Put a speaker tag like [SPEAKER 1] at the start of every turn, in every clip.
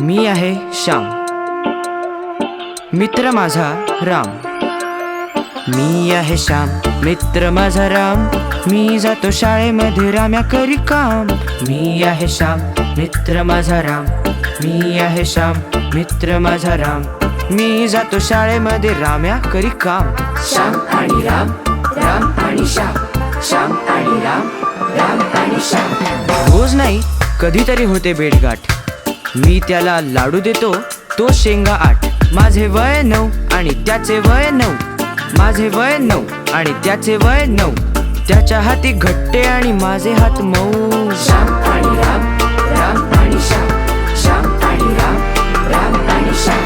[SPEAKER 1] मी आहे श्याम, मित्र माझा राम. मी आहे श्याम, मित्र माझा राम. मी जातो शाळेमध्ये राम्या करी काम. मी आहे श्याम, मित्र माझा राम. मी आहे श्याम, मित्र माझा राम. मी जातो शाळेमध्ये राम्या करी काम.
[SPEAKER 2] श्याम आणि राम, राम आणि श्याम, श्याम आणि राम, राम आणि श्याम.
[SPEAKER 1] रोज नाही कधीतरी होते भेटगाठ. मी त्याला लाडू देतो, तो शेंगा 8. माझे वय 9 आणि त्याचे वय 9. माझे वय 9 आणि त्याचे वय 9. त्याच्या हाती घट्टे आणि माझे हात मऊ.
[SPEAKER 2] श्याम आणि राम, राम आणि श्याम, श्याम आणि राम, राम आणि श्याम.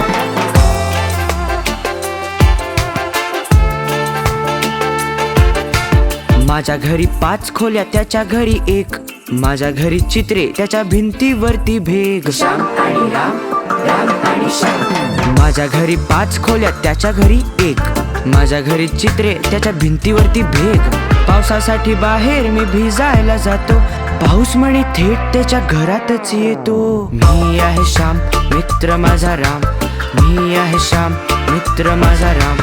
[SPEAKER 1] माझ्या घरी 5 खोल्या, त्याच्या घरी 1. माझ्या घरी चित्रे, त्याच्या भिंतीवरती भेग.
[SPEAKER 2] श्याम आणि राम, राम आणि श्याम.
[SPEAKER 1] माझ्या घरी 5 खोल्या, त्याच्या घरी 1. माझ्या घरी चित्रे, त्याच्या भिंतीवरती भेग. पावसासाठी बाहेर मी भिजायला जातो. पाऊस म्हणे थेट त्याच्या घरातच येतो. मी आहे श्याम, मित्र माझा राम. मी आहे श्याम, मित्र माझा राम.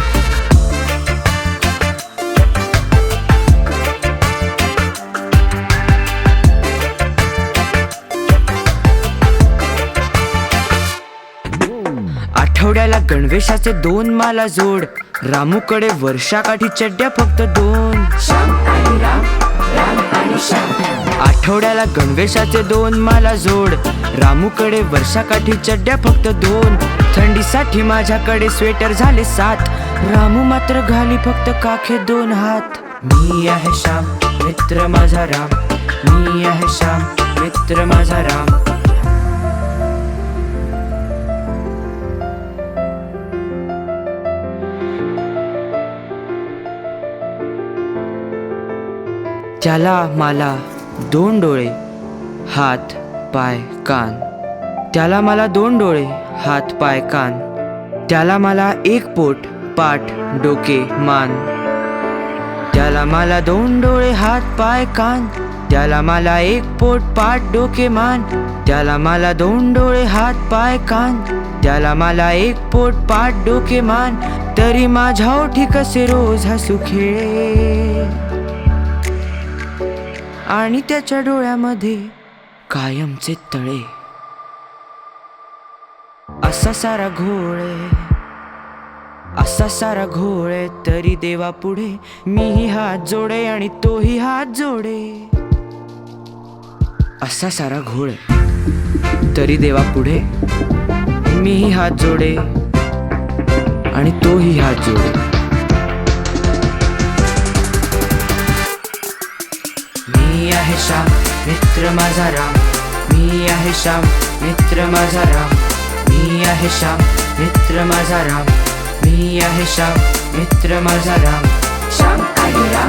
[SPEAKER 1] आठवड्याला गणवेशाचे 2 मला जोड. रामूकडे वर्षाकाठी चड्ड्या फक्त 2.
[SPEAKER 2] श्याम आणि राम, राम आणि श्याम.
[SPEAKER 1] आठवड्याला गणवेशाचे 2 मला जोड. रामूकडे वर्षाकाठी चड्ड्या फक्त 2. थंडीसाठी माझ्याकडे स्वेटर झाले 7. रामू मात्र घाली फक्त काखे 2 हात. मी आहे श्याम, मित्र माझा राम. मी आहे श्याम, मित्र माझा राम. त्याला मला 2 डोळे, हात पाय कान. त्याला मला 2 डोळे, हात पाय कान. त्याला मला 1 पोट, पाठ डोके मान. त्याला मला 2 डोळे, हात पाय कान. त्याला मला 1 पोट, पाठ डोके मान. त्याला मला 2 डोळे, हात पाय कान. त्याला मला 1 पोट, पाठ डोके मान. तरी माझ्या ओठी कसे रोज हसू खेळे. आणि त्याच्या डोळ्यामध्ये कायमचे तळे. असा सारा घोळे, असा सारा घोळे. तरी देवा पुढे मीही हात जोडे आणि तोही हात जोडे. असा सारा घोळे, तरी देवा पुढे मीही हात जोडे आणि तोही हात जोडे. मी आहे श्याम, मित्र माझा राम. मी आहे श्याम, मित्र माझा राम. मी आहे श्याम, मित्र माझा राम. मी आहे श्याम, मित्र माझा राम.
[SPEAKER 2] श्याम आणि राम.